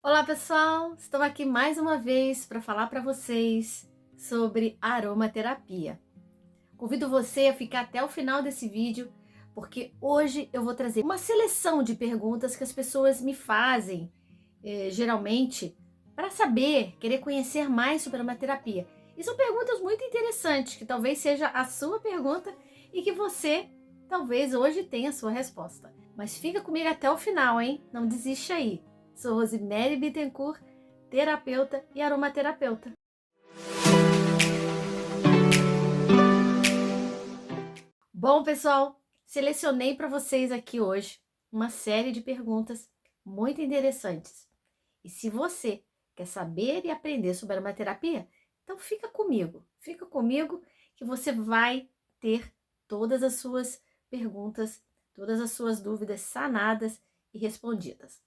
Olá pessoal, estou aqui mais uma vez para falar para vocês sobre aromaterapia. Convido você a ficar até o final desse vídeo, porque hoje eu vou trazer uma seleção de perguntas que as pessoas me fazem, geralmente, para saber, querer conhecer mais sobre aromaterapia. E são perguntas muito interessantes, que talvez seja a sua pergunta e que você talvez hoje tenha a sua resposta. Mas fica comigo até o final, hein? Não desiste aí. Sou Rosemary Bittencourt, terapeuta e aromaterapeuta. Bom, pessoal, selecionei para vocês aqui hoje uma série de perguntas muito interessantes. E se você quer saber e aprender sobre aromaterapia, então fica comigo que você vai ter todas as suas perguntas, todas as suas dúvidas sanadas e respondidas.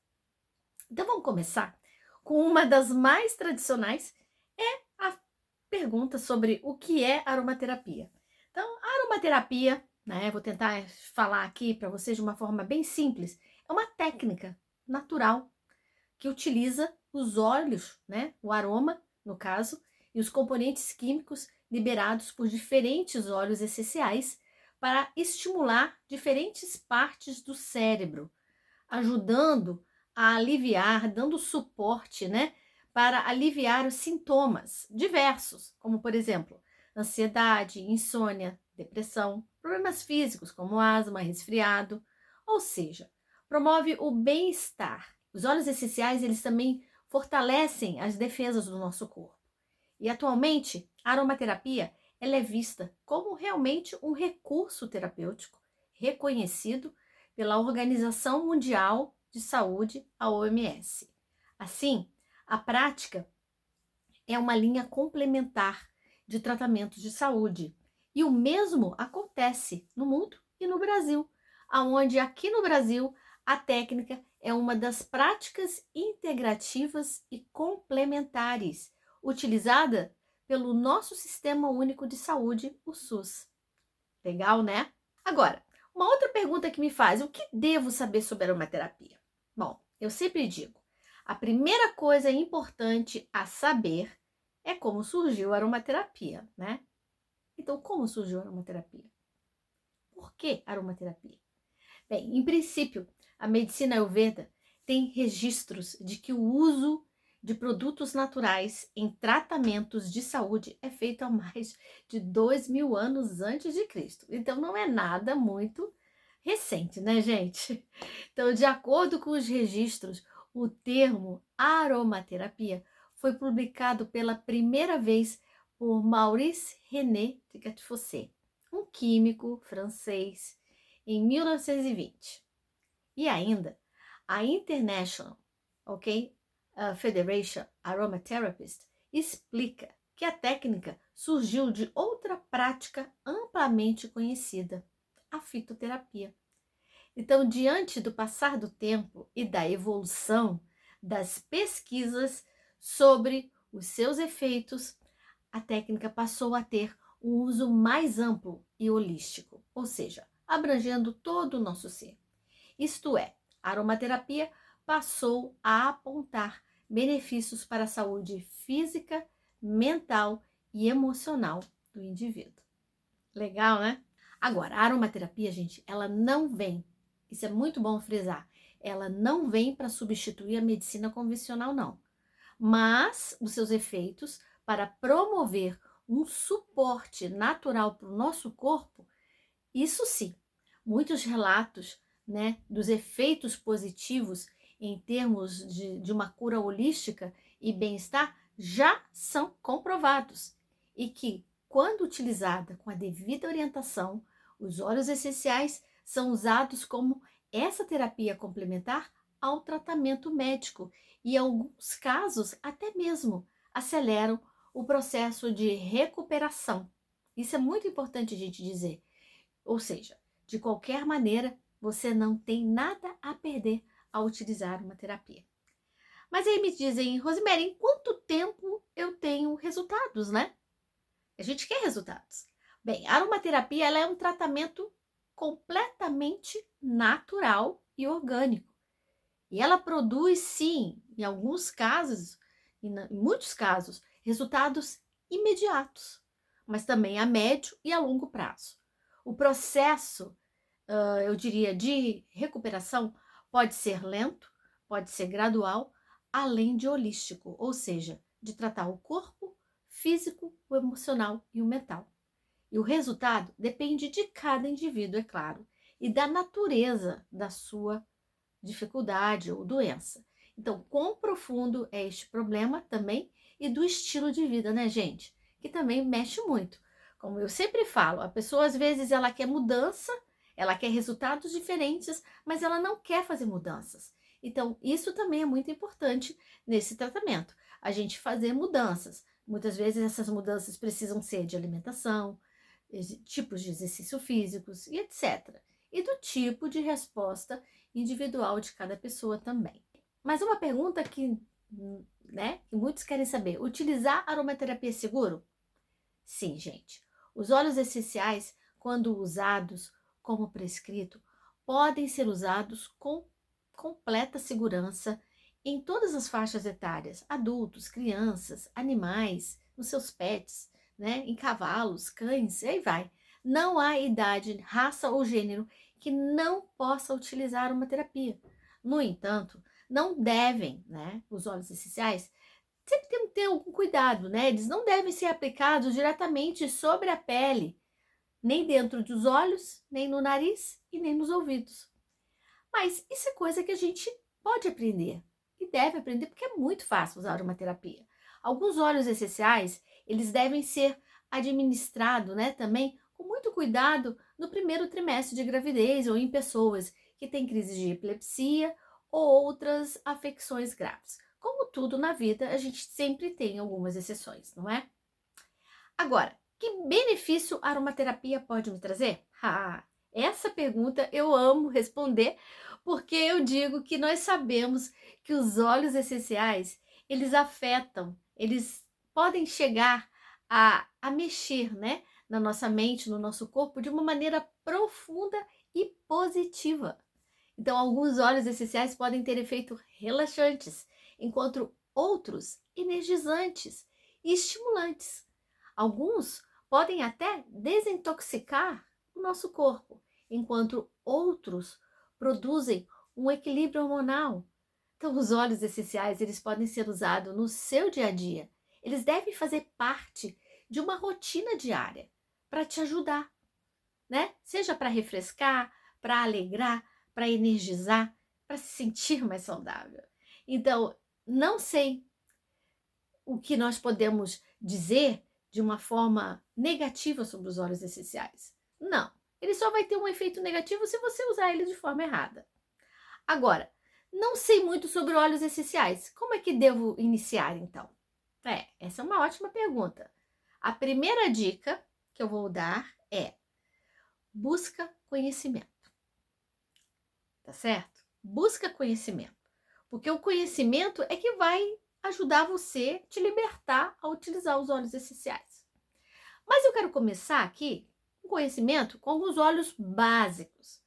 Então vamos começar com uma das mais tradicionais, é a pergunta sobre o que é aromaterapia. Então, a aromaterapia, né, vou tentar falar aqui para vocês de uma forma bem simples, é uma técnica natural que utiliza os óleos, né, o aroma, no caso, e os componentes químicos liberados por diferentes óleos essenciais para estimular diferentes partes do cérebro, ajudando a aliviar, dando suporte, né, para aliviar os sintomas diversos, como por exemplo, ansiedade, insônia, depressão, problemas físicos como asma, resfriado, ou seja, promove o bem-estar. Os óleos essenciais, eles também fortalecem as defesas do nosso corpo. E atualmente, a aromaterapia, ela é vista como realmente um recurso terapêutico reconhecido pela Organização Mundial de Saúde, a OMS. Assim, a prática é uma linha complementar de tratamentos de saúde. E o mesmo acontece no mundo e no Brasil, aonde aqui no Brasil a técnica é uma das práticas integrativas e complementares utilizada pelo nosso Sistema Único de Saúde, o SUS. Legal, né? Agora, uma outra pergunta que me faz: o que devo saber sobre aromaterapia? Bom, eu sempre digo, a primeira coisa importante a saber é como surgiu a aromaterapia, né? Então, como surgiu a aromaterapia? Por que aromaterapia? Bem, em princípio, a medicina Ayurveda tem registros de que o uso de produtos naturais em tratamentos de saúde é feito há mais de 2.000 anos antes de Cristo. Então, não é nada muito recente, né, gente? Então, de acordo com os registros, o termo aromaterapia foi publicado pela primeira vez por Maurice René de Gattefossé, um químico francês, em 1920. E ainda, a International, ok, Federation Aromatherapist explica que a técnica surgiu de outra prática amplamente conhecida, a fitoterapia. Então, diante do passar do tempo e da evolução das pesquisas sobre os seus efeitos, a técnica passou a ter um uso mais amplo e holístico, ou seja, abrangendo todo o nosso ser. Isto é, a aromaterapia passou a apontar benefícios para a saúde física, mental e emocional do indivíduo. Legal, né? Agora, a aromaterapia, gente, ela não vem, isso é muito bom frisar, ela não vem para substituir a medicina convencional, não. Mas os seus efeitos para promover um suporte natural para o nosso corpo, isso sim. Muitos relatos, né, dos efeitos positivos em termos de uma cura holística e bem-estar já são comprovados. E que, quando utilizada com a devida orientação, os óleos essenciais são usados como essa terapia complementar ao tratamento médico e, em alguns casos, até mesmo aceleram o processo de recuperação. Isso é muito importante a gente dizer. Ou seja, de qualquer maneira, você não tem nada a perder ao utilizar uma terapia. Mas aí me dizem, Rosemary, em quanto tempo eu tenho resultados, né? A gente quer resultados. Bem, a aromaterapia ela é um tratamento completamente natural e orgânico. E ela produz, sim, em alguns casos, em muitos casos, resultados imediatos, mas também a médio e a longo prazo. O processo, eu diria, de recuperação pode ser lento, pode ser gradual, além de holístico, ou seja, de tratar o corpo, físico, o emocional e o mental. E o resultado depende de cada indivíduo, é claro, e da natureza da sua dificuldade ou doença. Então, quão profundo é este problema também e do estilo de vida, né, gente? Que também mexe muito. Como eu sempre falo, a pessoa às vezes ela quer mudança, ela quer resultados diferentes, mas ela não quer fazer mudanças. Então, isso também é muito importante nesse tratamento. A gente fazer mudanças. Muitas vezes essas mudanças precisam ser de alimentação, tipos de exercício físicos e etc. E do tipo de resposta individual de cada pessoa também. Mas uma pergunta que, que muitos querem saber: utilizar aromaterapia é seguro? Sim, gente. Os óleos essenciais, quando usados como prescrito, podem ser usados com completa segurança em todas as faixas etárias, adultos, crianças, animais, nos seus pets, né, em cavalos, cães, e aí vai. Não há idade, raça ou gênero que não possa utilizar uma terapia. No entanto, não devem, né, os óleos essenciais, sempre tem que ter algum cuidado, né? Eles não devem ser aplicados diretamente sobre a pele, nem dentro dos olhos, nem no nariz e nem nos ouvidos. Mas isso é coisa que a gente pode aprender e deve aprender porque é muito fácil usar uma terapia. Alguns óleos essenciais, eles devem ser administrados, né, também com muito cuidado no primeiro trimestre de gravidez ou em pessoas que têm crise de epilepsia ou outras afecções graves. Como tudo na vida, a gente sempre tem algumas exceções, não é? Agora, que benefício a aromaterapia pode me trazer? Essa pergunta eu amo responder, porque eu digo que nós sabemos que os óleos essenciais, eles afetam, eles podem chegar a mexer, né, na nossa mente, no nosso corpo, de uma maneira profunda e positiva. Então, alguns óleos essenciais podem ter efeitos relaxantes, enquanto outros energizantes e estimulantes. Alguns podem até desintoxicar o nosso corpo, enquanto outros produzem um equilíbrio hormonal. Então, os óleos essenciais, eles podem ser usados no seu dia a dia. Eles devem fazer parte de uma rotina diária para te ajudar, né? Seja para refrescar, para alegrar, para energizar, para se sentir mais saudável. Então, não sei o que nós podemos dizer de uma forma negativa sobre os óleos essenciais. Não, ele só vai ter um efeito negativo se você usar ele de forma errada. Agora, não sei muito sobre óleos essenciais. Como é que devo iniciar, então? Essa é uma ótima pergunta. A primeira dica que eu vou dar é: busca conhecimento. Tá certo? Busca conhecimento. Porque o conhecimento é que vai ajudar você a te libertar a utilizar os óleos essenciais. Mas eu quero começar aqui com conhecimento com alguns óleos básicos,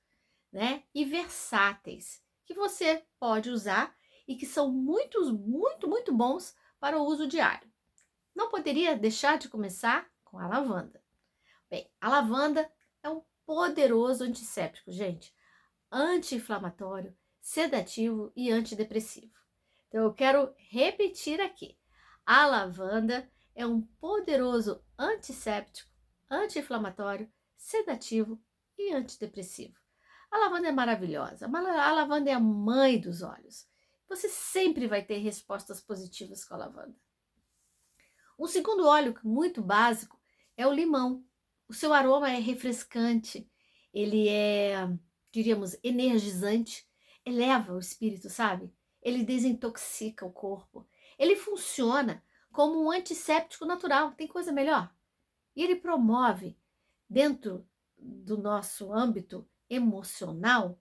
né? E versáteis, que você pode usar e que são muito bons para o uso diário. Não poderia deixar de começar com a lavanda. Bem, a lavanda é um poderoso antisséptico, gente. Anti-inflamatório, sedativo e antidepressivo. Então, eu quero repetir aqui. A lavanda é um poderoso antisséptico, anti-inflamatório, sedativo e antidepressivo. A lavanda é maravilhosa. A lavanda é a mãe dos olhos. Você sempre vai ter respostas positivas com a lavanda. Um segundo óleo muito básico é o limão. O seu aroma é refrescante, ele é, diríamos, energizante, eleva o espírito, sabe? Ele desintoxica o corpo. Ele funciona como um antisséptico natural, tem coisa melhor. E ele promove, dentro do nosso âmbito emocional,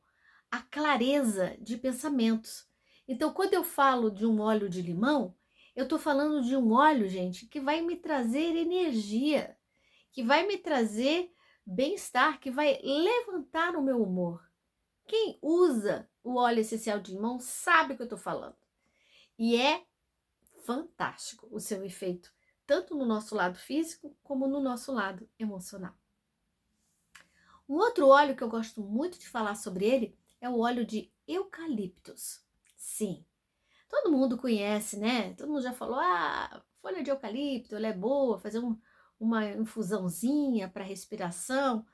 a clareza de pensamentos. Então, quando eu falo de um óleo de limão, eu estou falando de um óleo, gente, que vai me trazer energia, que vai me trazer bem-estar, que vai levantar o meu humor. Quem usa o óleo essencial de limão sabe o que eu estou falando. E é fantástico o seu efeito, tanto no nosso lado físico como no nosso lado emocional. Um outro óleo que eu gosto muito de falar sobre ele é o óleo de eucaliptus. Sim, todo mundo conhece, né? Todo mundo já falou, folha de eucalipto, ela é boa, fazer uma infusãozinha para respiração.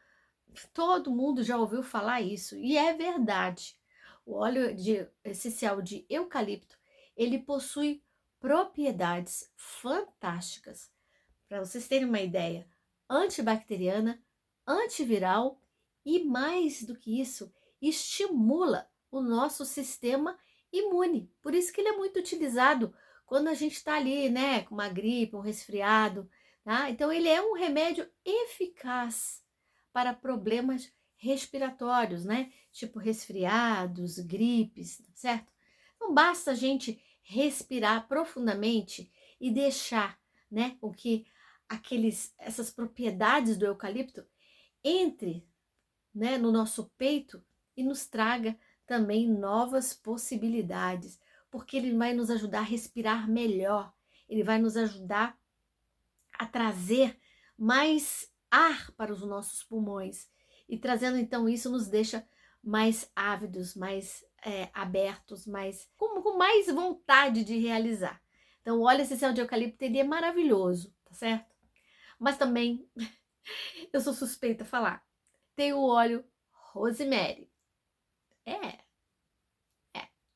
Todo mundo já ouviu falar isso, e é verdade. O óleo essencial de eucalipto, ele possui propriedades fantásticas. Para vocês terem uma ideia, antibacteriana, antiviral e, mais do que isso, estimula o nosso sistema imune. Por isso que ele é muito utilizado quando a gente está ali, né, com uma gripe, um resfriado, tá? Então, ele é um remédio eficaz para problemas respiratórios, né? Tipo resfriados, gripes, certo? Não basta a gente respirar profundamente e deixar, né, com que essas propriedades do eucalipto entre, né, no nosso peito e nos traga também novas possibilidades, porque ele vai nos ajudar a respirar melhor, ele vai nos ajudar a trazer mais ar para os nossos pulmões. E trazendo então isso nos deixa mais ávidos, mais abertos, com mais vontade de realizar. Então o óleo essencial de eucalipto ele é maravilhoso, tá certo? Mas também, eu sou suspeita a falar, tem o óleo rosemary.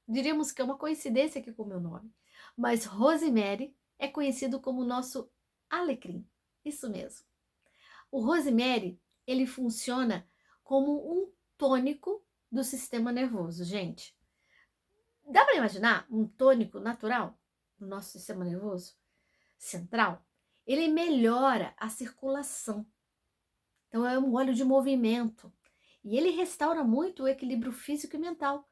Diríamos que é uma coincidência aqui com o meu nome. Mas rosemary é conhecido como o nosso alecrim. Isso mesmo. O rosemary, ele funciona como um tônico do sistema nervoso, gente. Dá para imaginar um tônico natural no nosso sistema nervoso central? Ele melhora a circulação. Então é um óleo de movimento. E ele restaura muito o equilíbrio físico e mental.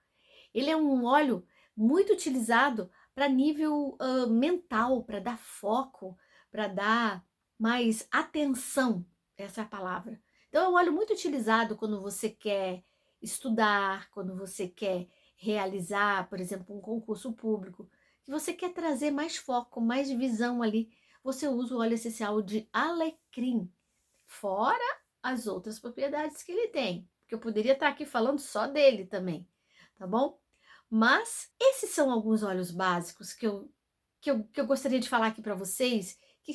Ele é um óleo muito utilizado para nível mental, para dar foco, para dar mais atenção, essa é a palavra. Então é um óleo muito utilizado quando você quer estudar, quando você quer realizar, por exemplo, um concurso público, que você quer trazer mais foco, mais visão ali, você usa o óleo essencial de alecrim, fora as outras propriedades que ele tem, porque eu poderia estar aqui falando só dele também, tá bom? Mas esses são alguns óleos básicos que eu gostaria de falar aqui para vocês, que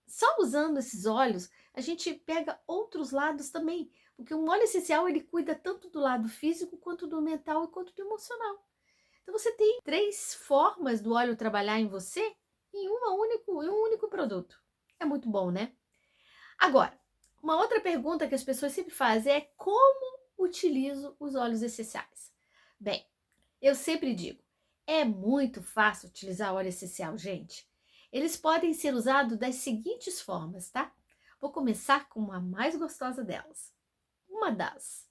só usando esses óleos a gente pega outros lados também, porque um óleo essencial ele cuida tanto do lado físico quanto do mental e quanto do emocional. Então você tem 3 formas do óleo trabalhar em você em um único produto. É muito bom, né? Agora, uma outra pergunta que as pessoas sempre fazem é como utilizo os óleos essenciais? Bem, eu sempre digo, é muito fácil utilizar óleo essencial, gente. Eles podem ser usados das seguintes formas, tá? Vou começar com a mais gostosa delas. Uma das.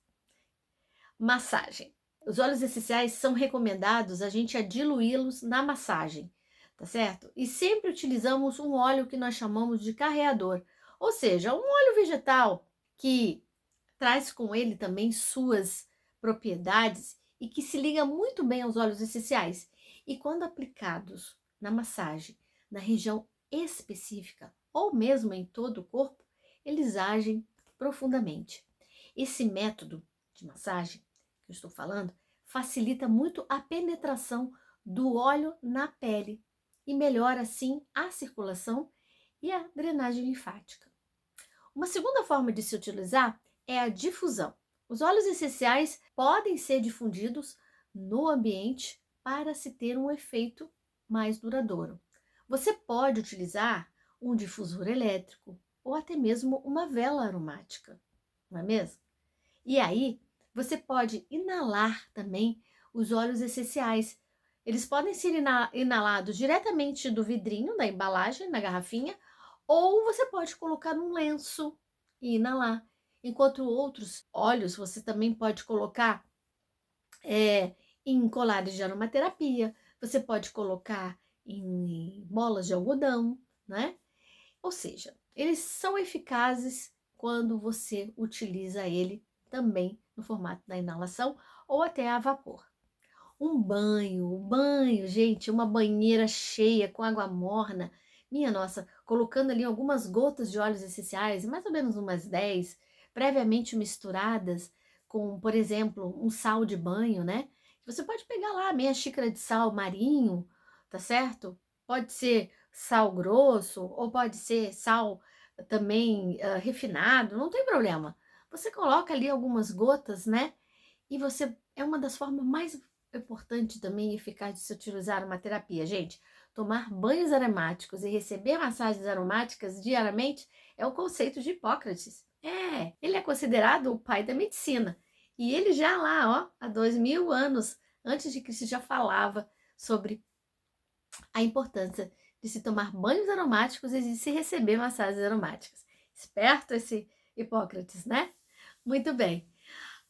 Massagem. Os óleos essenciais são recomendados a gente a diluí-los na massagem, tá certo? E sempre utilizamos um óleo que nós chamamos de carreador, ou seja, um óleo vegetal que traz com ele também suas propriedades e que se liga muito bem aos óleos essenciais. E quando aplicados na massagem, na região específica ou mesmo em todo o corpo, eles agem profundamente. Esse método de massagem que eu estou falando facilita muito a penetração do óleo na pele e melhora assim a circulação e a drenagem linfática. Uma segunda forma de se utilizar é a difusão. Os óleos essenciais podem ser difundidos no ambiente para se ter um efeito mais duradouro. Você pode utilizar um difusor elétrico ou até mesmo uma vela aromática, não é mesmo? E aí, você pode inalar também os óleos essenciais. Eles podem ser inalados diretamente do vidrinho, da embalagem, na garrafinha, ou você pode colocar num lenço e inalar. Enquanto outros óleos você também pode colocar em colares de aromaterapia, você pode colocar em bolas de algodão, né? Ou seja, eles são eficazes quando você utiliza ele também no formato da inalação ou até a vapor. Um banho, gente, uma banheira cheia com água morna. Minha nossa, colocando ali algumas gotas de óleos essenciais, mais ou menos umas 10, previamente misturadas com, por exemplo, um sal de banho, né? Você pode pegar lá meia xícara de sal marinho, tá certo? Pode ser sal grosso ou pode ser sal também refinado, não tem problema. Você coloca ali algumas gotas, né? E você é uma das formas mais importantes também e eficazes de se utilizar uma terapia. Gente, tomar banhos aromáticos e receber massagens aromáticas diariamente é o conceito de Hipócrates. Ele é considerado o pai da medicina. E ele já lá, ó, há 2000 anos antes de Cristo já falava sobre a importância de se tomar banhos aromáticos e de se receber massagens aromáticas. Esperto esse Hipócrates, né? Muito bem.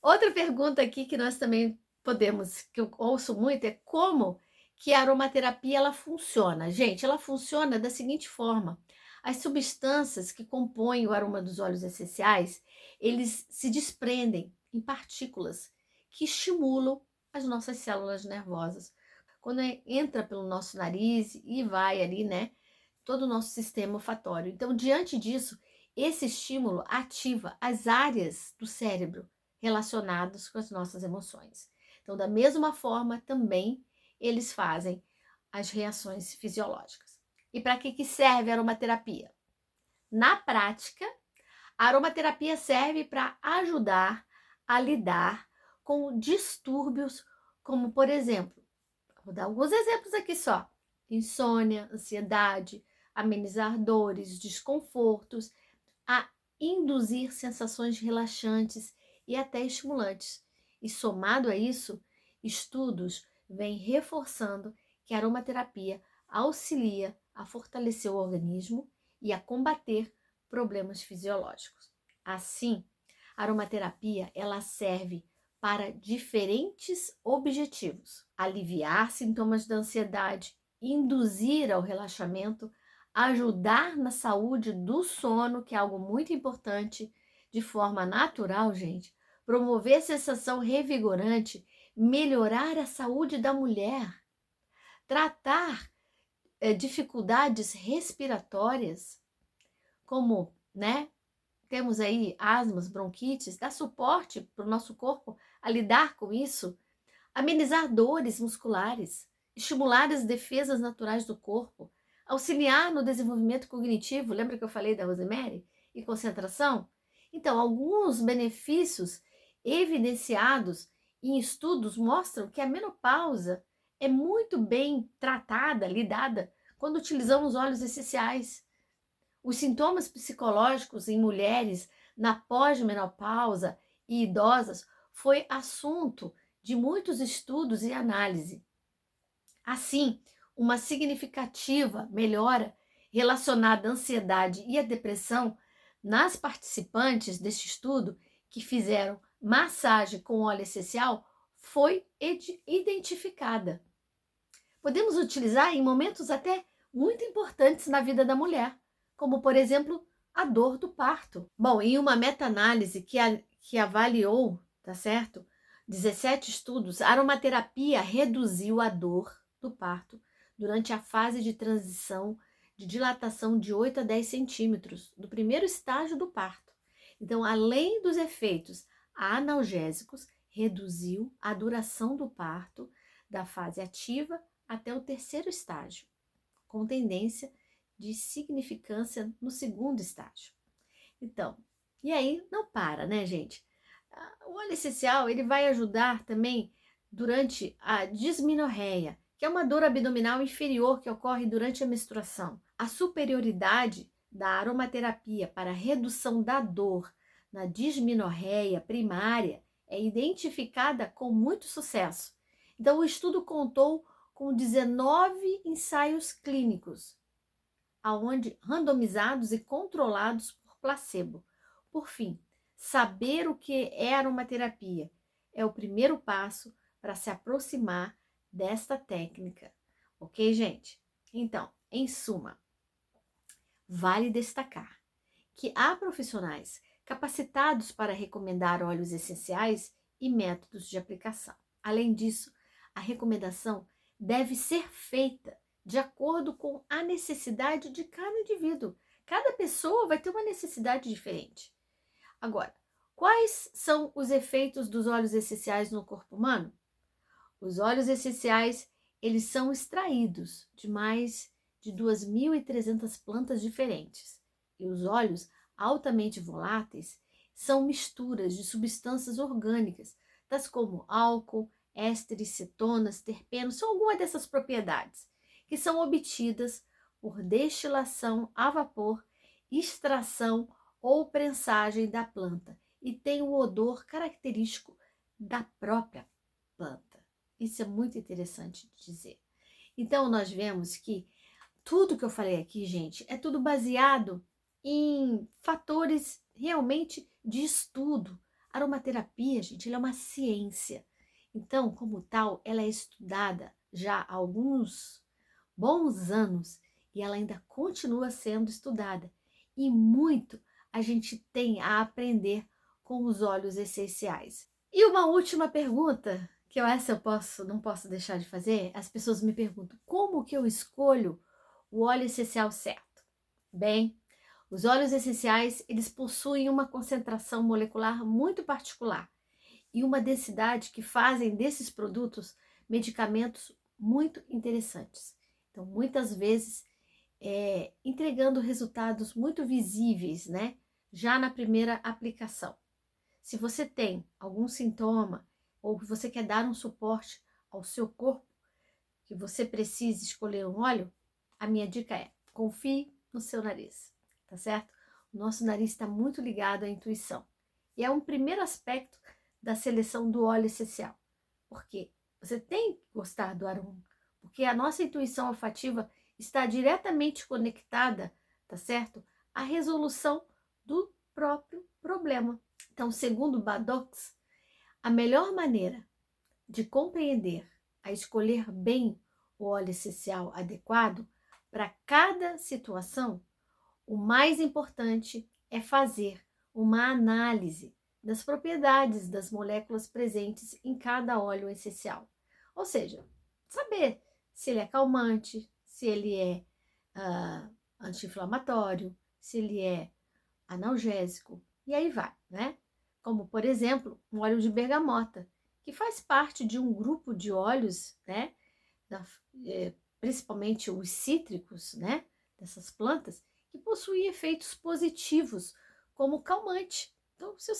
Outra pergunta aqui que nós também podemos, que eu ouço muito, é como que a aromaterapia ela funciona. Gente, ela funciona da seguinte forma: as substâncias que compõem o aroma dos óleos essenciais, eles se desprendem em partículas que estimulam as nossas células nervosas. Quando entra pelo nosso nariz e vai ali, né, todo o nosso sistema olfatório. Então, diante disso, esse estímulo ativa as áreas do cérebro relacionadas com as nossas emoções. Então, da mesma forma, também eles fazem as reações fisiológicas. E para que serve a aromaterapia? Na prática, a aromaterapia serve para ajudar a lidar com distúrbios, como, por exemplo, vou dar alguns exemplos aqui só: insônia, ansiedade, amenizar dores, desconfortos, a induzir sensações relaxantes e até estimulantes. E somado a isso, estudos vêm reforçando que a aromaterapia auxilia a fortalecer o organismo e a combater problemas fisiológicos. Assim, a aromaterapia ela serve para diferentes objetivos: aliviar sintomas da ansiedade, induzir ao relaxamento, ajudar na saúde do sono, que é algo muito importante, de forma natural, gente, promover sensação revigorante, melhorar a saúde da mulher, tratar dificuldades respiratórias, como, né, temos aí asmas, bronquites, dar suporte para o nosso corpo a lidar com isso, amenizar dores musculares, estimular as defesas naturais do corpo, auxiliar no desenvolvimento cognitivo, lembra que eu falei da Rosemary? E concentração? Então, alguns benefícios evidenciados em estudos mostram que a menopausa é muito bem tratada, lidada, quando utilizamos óleos essenciais. Os sintomas psicológicos em mulheres na pós-menopausa e idosas foi assunto de muitos estudos e análise. Assim, uma significativa melhora relacionada à ansiedade e à depressão nas participantes deste estudo que fizeram massagem com óleo essencial foi identificada. Podemos utilizar em momentos até muito importantes na vida da mulher, como, por exemplo, a dor do parto. Bom, em uma meta-análise que avaliou, tá certo? 17 estudos, a aromaterapia reduziu a dor do parto durante a fase de transição de dilatação de 8 a 10 centímetros do primeiro estágio do parto. Então, além dos efeitos analgésicos, reduziu a duração do parto da fase ativa até o terceiro estágio, com tendência de significância no segundo estágio. Então, e aí não para, né, gente? O óleo essencial, ele vai ajudar também durante a dismenorreia, que é uma dor abdominal inferior que ocorre durante a menstruação. A superioridade da aromaterapia para a redução da dor na dismenorreia primária é identificada com muito sucesso. Então, o estudo contou com 19 ensaios clínicos, aonde randomizados e controlados por placebo. Por fim, saber o que é aromaterapia é o primeiro passo para se aproximar desta técnica. Ok, gente? Então, em suma, vale destacar que há profissionais capacitados para recomendar óleos essenciais e métodos de aplicação. Além disso, a recomendação deve ser feita de acordo com a necessidade de cada indivíduo. Cada pessoa vai ter uma necessidade diferente. Agora, quais são os efeitos dos óleos essenciais no corpo humano? Os óleos essenciais, eles são extraídos de mais de 2.300 plantas diferentes. E os óleos altamente voláteis são misturas de substâncias orgânicas, tais como álcool, ésteres, cetonas, terpenos, são algumas dessas propriedades, que são obtidas por destilação a vapor, extração ou prensagem da planta e tem o odor característico da própria planta. Isso é muito interessante de dizer. Então, nós vemos que tudo que eu falei aqui, gente, é tudo baseado em fatores realmente de estudo. A aromaterapia, gente, ela é uma ciência. Então, como tal, ela é estudada já há alguns bons anos e ela ainda continua sendo estudada. E muito a gente tem a aprender com os óleos essenciais. E uma última pergunta, que não posso deixar de fazer, as pessoas me perguntam, como que eu escolho o óleo essencial certo? Bem, os óleos essenciais, eles possuem uma concentração molecular muito particular e uma densidade que fazem desses produtos medicamentos muito interessantes. Então, muitas vezes, entregando resultados muito visíveis, né? Já na primeira aplicação. Se você tem algum sintoma ou você quer dar um suporte ao seu corpo, que você precise escolher um óleo, a minha dica é: confie no seu nariz, tá certo? O nosso nariz está muito ligado à intuição. E é um primeiro aspecto da seleção do óleo essencial. Por quê? Você tem que gostar do aroma, porque a nossa intuição olfativa está diretamente conectada, tá certo? À resolução do próprio problema. Então, segundo Badox, a melhor maneira de compreender a escolher bem o óleo essencial adequado para cada situação, o mais importante é fazer uma análise das propriedades das moléculas presentes em cada óleo essencial. Ou seja, saber se ele é calmante, se ele é anti-inflamatório, se ele é analgésico, e aí vai, né? Como, por exemplo, um óleo de bergamota, que faz parte de um grupo de óleos, né? Principalmente os cítricos, né? Dessas plantas, que possuem efeitos positivos, como calmante. Então, se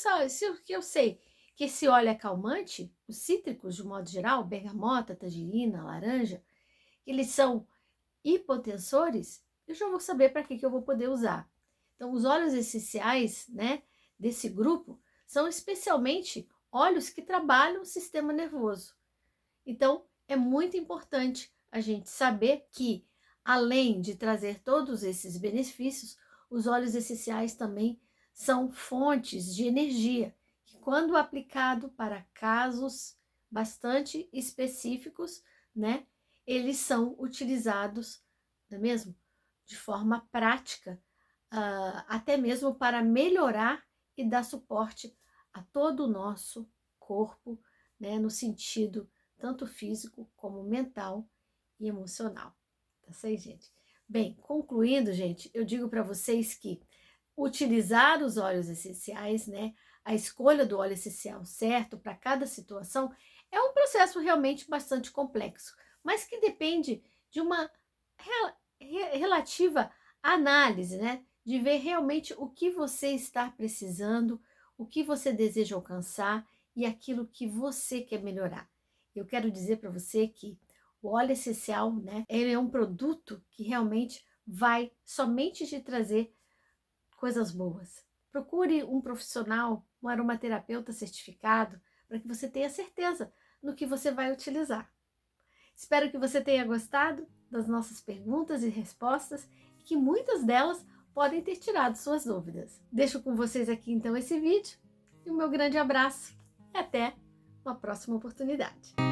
eu sei que esse óleo é calmante, os cítricos, de modo geral, bergamota, tangerina, laranja, eles são hipotensores, eu já vou saber para que eu vou poder usar. Então, os óleos essenciais, né, desse grupo são especialmente óleos que trabalham o sistema nervoso. Então, é muito importante a gente saber que, além de trazer todos esses benefícios, os óleos essenciais também são fontes de energia, que quando aplicado para casos bastante específicos, né, eles são utilizados, não é mesmo? De forma prática, até mesmo para melhorar e dar suporte a todo o nosso corpo, né, no sentido tanto físico como mental e emocional. Tá certo, gente? Bem, concluindo, gente, eu digo para vocês que utilizar os óleos essenciais, né, a escolha do óleo essencial certo para cada situação é um processo realmente bastante complexo, mas que depende de uma relativa análise, né, de ver realmente o que você está precisando, o que você deseja alcançar e aquilo que você quer melhorar. Eu quero dizer para você que o óleo essencial, né, ele é um produto que realmente vai somente te trazer coisas boas. Procure um profissional, um aromaterapeuta certificado, para que você tenha certeza no que você vai utilizar. Espero que você tenha gostado das nossas perguntas e respostas e que muitas delas podem ter tirado suas dúvidas. Deixo com vocês aqui então esse vídeo e o meu grande abraço e até uma próxima oportunidade.